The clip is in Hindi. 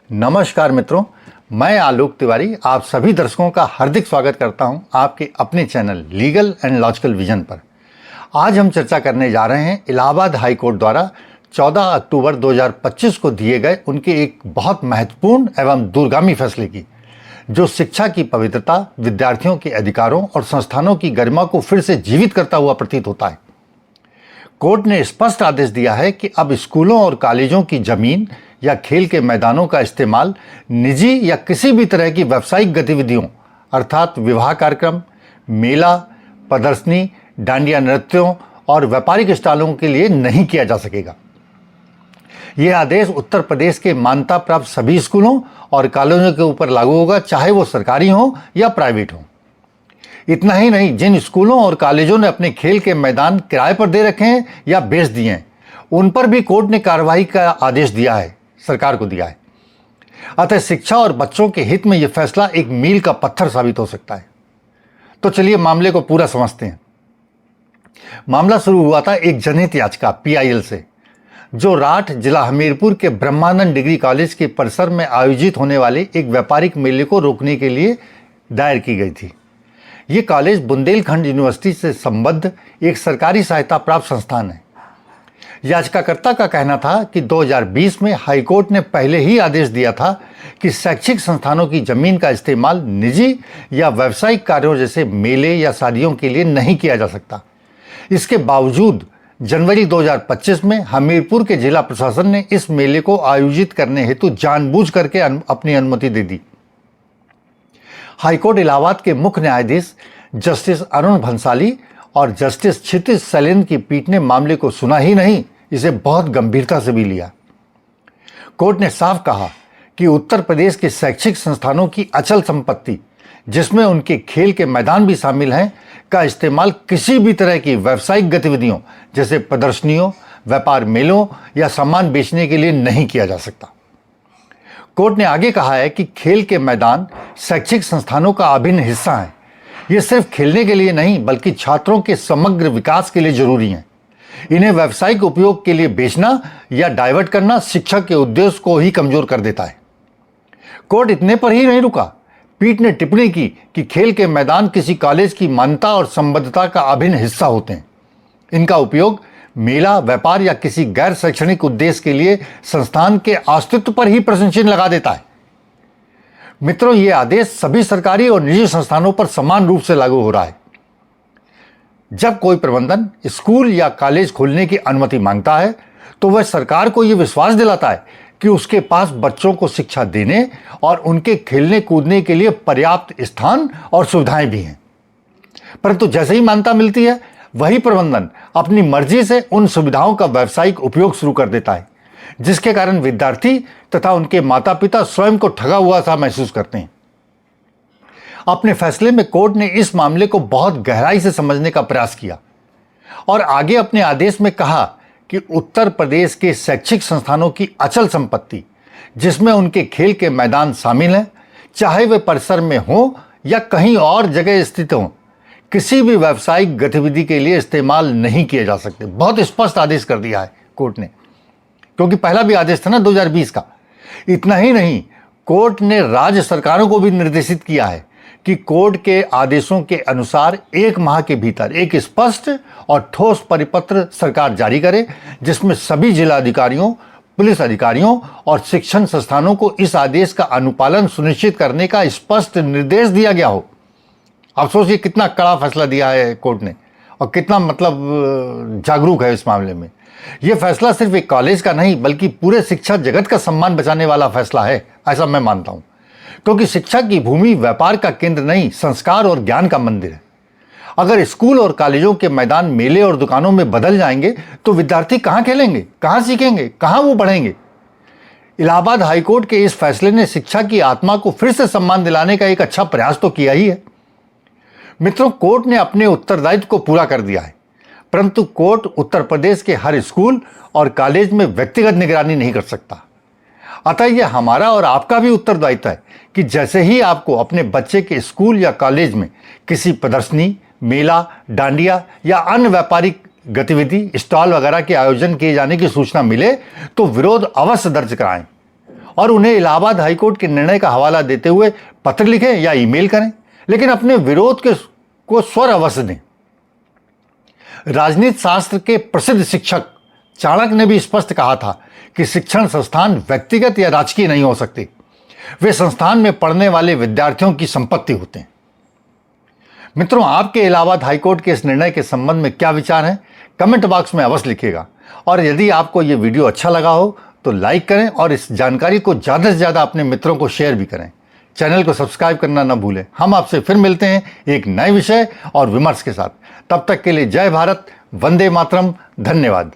नमस्कार मित्रों, मैं आलोक तिवारी आप सभी दर्शकों का हार्दिक स्वागत करता हूं आपके अपने channel legal and logical vision पर। आज हम चर्चा करने जा रहे हैं इलाहाबाद हाई कोर्ट द्वारा 14 अक्टूबर 2025 को दिए गए उनके एक बहुत महत्वपूर्ण एवं दूरगामी फैसले की, जो शिक्षा की पवित्रता, विद्यार्थियों के अधिकारों और संस्थानों की गरिमा को फिर से जीवित करता हुआ प्रतीत होता है। कोर्ट ने स्पष्ट आदेश दिया है कि अब स्कूलों और कॉलेजों की जमीन या खेल के मैदानों का इस्तेमाल निजी या किसी भी तरह की व्यावसायिक गतिविधियों अर्थात विवाह कार्यक्रम, मेला, प्रदर्शनी, डांडिया नृत्यों और व्यापारिक स्टॉलों के लिए नहीं किया जा सकेगा। यह आदेश उत्तर प्रदेश के मान्यता प्राप्त सभी स्कूलों और कॉलेजों के ऊपर लागू होगा, चाहे वो सरकारी हो या प्राइवेट हो। इतना ही नहीं, जिन स्कूलों और कॉलेजों ने अपने खेल के मैदान किराए पर दे रखे हैं या बेच दिए हैं, उन पर भी कोर्ट ने कार्रवाई का आदेश दिया है, सरकार को दिया है। अतः शिक्षा और बच्चों के हित में यह फैसला एक मील का पत्थर साबित हो सकता है। तो चलिए मामले को पूरा समझते हैं। मामला शुरू हुआ था एक जनहित याचिका PIL से, जो राठ जिला हमीरपुर के ब्रह्मानंद डिग्री कॉलेज के परिसर में आयोजित होने वाले एक व्यापारिक मेले को रोकने के लिए दायर की गई थी। ये कॉलेज बुंदेलखंड यूनिवर्सिटी से संबद्ध एक सरकारी सहायता प्राप्त संस्थान है। याचिकाकर्ता का कहना था कि 2020 में हाईकोर्ट ने पहले ही आदेश दिया था कि शैक्षिक संस्थानों की जमीन का इस्तेमाल निजी या व्यावसायिक कार्यों जैसे मेले या शादियों के लिए नहीं किया जा सकता। इसके बावजूद जनवरी 2025 में हमीरपुर के जिला प्रशासन ने इस मेले को आयोजित करने हेतु जानबूझ करके अपनी अनुमति दे दी। हाईकोर्ट इलाहाबाद के मुख्य न्यायाधीश जस्टिस अरुण भंसाली और जस्टिस क्षितिज शैलेंद्र की पीठ ने मामले को सुना ही नहीं, इसे बहुत गंभीरता से भी लिया। कोर्ट ने साफ कहा कि उत्तर प्रदेश के शैक्षिक संस्थानों की अचल संपत्ति, जिसमें उनके खेल के मैदान भी शामिल हैं, का इस्तेमाल किसी भी तरह की व्यावसायिक गतिविधियों जैसे प्रदर्शनियों, व्यापार मेलों या सामान बेचने के लिए नहीं किया जा सकता। कोर्ट ने आगे कहा है कि खेल के मैदान शैक्षिक संस्थानों का अभिन्न हिस्सा हैं। ये सिर्फ खेलने के लिए नहीं, बल्कि छात्रों के समग्र विकास के लिए जरूरी हैं। इन्हें व्यावसायिक उपयोग के लिए बेचना या डाइवर्ट करना शिक्षा के उद्देश्य को ही कमजोर कर देता है। कोर्ट इतने पर ही नहीं रुका। पीठ ने टिप्पणी की कि खेल के मैदान किसी कॉलेज की मान्यता और संबद्धता का अभिन्न हिस्सा होते हैं। इनका उपयोग मेला, व्यापार या किसी गैर शैक्षणिक उद्देश्य के लिए संस्थान के अस्तित्व पर ही प्रश्न चिन्ह लगा देता है। मित्रों, यह आदेश सभी सरकारी और निजी संस्थानों पर समान रूप से लागू हो रहा है। जब कोई प्रबंधन स्कूल या कॉलेज खोलने की अनुमति मांगता है, तो वह सरकार को यह विश्वास दिलाता है कि उसके पास बच्चों को शिक्षा देने और उनके खेलने कूदने के लिए पर्याप्त स्थान और सुविधाएं भी हैं। परंतु जैसे ही मान्यता मिलती है, वही प्रबंधन अपनी मर्जी से उन सुविधाओं का व्यावसायिक उपयोग शुरू कर देता है, जिसके कारण विद्यार्थी तथा उनके माता पिता स्वयं को ठगा हुआ सा महसूस करते हैं। अपने फैसले में कोर्ट ने इस मामले को बहुत गहराई से समझने का प्रयास किया और आगे अपने आदेश में कहा कि उत्तर प्रदेश के शैक्षिक संस्थानों की अचल संपत्ति, जिसमें उनके खेल के मैदान शामिल हैं, चाहे वे परिसर में हो या कहीं और जगह स्थित हों, किसी भी व्यावसायिक गतिविधि के लिए इस्तेमाल नहीं किए जा सकते। बहुत स्पष्ट आदेश कर दिया है कोर्ट ने, क्योंकि पहला भी आदेश था ना 2020 का। इतना ही नहीं, कोर्ट ने राज्य सरकारों को भी निर्देशित किया है कि कोर्ट के आदेशों के अनुसार 1 माह के भीतर एक स्पष्ट और ठोस परिपत्र सरकार जारी करे, जिसमें सभी जिला अधिकारियों, पुलिस अधिकारियों और शिक्षण संस्थानों को इस आदेश का अनुपालन सुनिश्चित करने का स्पष्ट निर्देश दिया गया हो। आप सोचिए कितना कड़ा फैसला दिया है कोर्ट ने और कितना जागरूक है इस मामले में। यह फैसला सिर्फ एक कॉलेज का नहीं, बल्कि पूरे शिक्षा जगत का सम्मान बचाने वाला फैसला है, ऐसा मैं मानता हूं। क्योंकि शिक्षा की भूमि व्यापार का केंद्र नहीं, संस्कार और ज्ञान का मंदिर है। अगर स्कूल और कॉलेजों के मैदान मेले और दुकानों में बदल जाएंगे, तो विद्यार्थी कहां खेलेंगे, कहां सीखेंगे, कहां वो बढ़ेंगे। इलाहाबाद हाईकोर्ट के इस फैसले ने शिक्षा की आत्मा को फिर से सम्मान दिलाने का एक अच्छा प्रयास तो किया ही है। मित्रों, कोर्ट ने अपने उत्तरदायित्व को पूरा कर दिया है, परंतु कोर्ट उत्तर प्रदेश के हर स्कूल और कॉलेज में व्यक्तिगत निगरानी नहीं कर सकता। अतः यह हमारा और आपका भी उत्तरदायित्व है कि जैसे ही आपको अपने बच्चे के स्कूल या कॉलेज में किसी प्रदर्शनी, मेला, डांडिया या अन्य व्यापारिक गतिविधि, स्टॉल वगैरह के आयोजन किए जाने की सूचना मिले, तो विरोध अवश्य दर्ज कराएं और उन्हें इलाहाबाद हाईकोर्ट के निर्णय का हवाला देते हुए पत्र लिखें या ईमेल करें, लेकिन अपने विरोध को स्वर अवश्य दें। राजनीति शास्त्र के प्रसिद्ध शिक्षक चाणक्य ने भी स्पष्ट कहा था कि शिक्षण संस्थान व्यक्तिगत या राजकीय नहीं हो सकते, वे संस्थान में पढ़ने वाले विद्यार्थियों की संपत्ति होते हैं। मित्रों, आपके इलाहाबाद हाईकोर्ट के इस निर्णय के संबंध में क्या विचार हैं, कमेंट बॉक्स में अवश्य लिखिएगा। और यदि आपको यह वीडियो अच्छा लगा हो तो लाइक करें और इस जानकारी को ज़्यादा से ज़्यादा अपने मित्रों को शेयर भी करें। चैनल को सब्सक्राइब करना न भूलें। हम आपसे फिर मिलते हैं एक नए विषय और विमर्श के साथ। तब तक के लिए जय भारत, वंदे मातरम, धन्यवाद।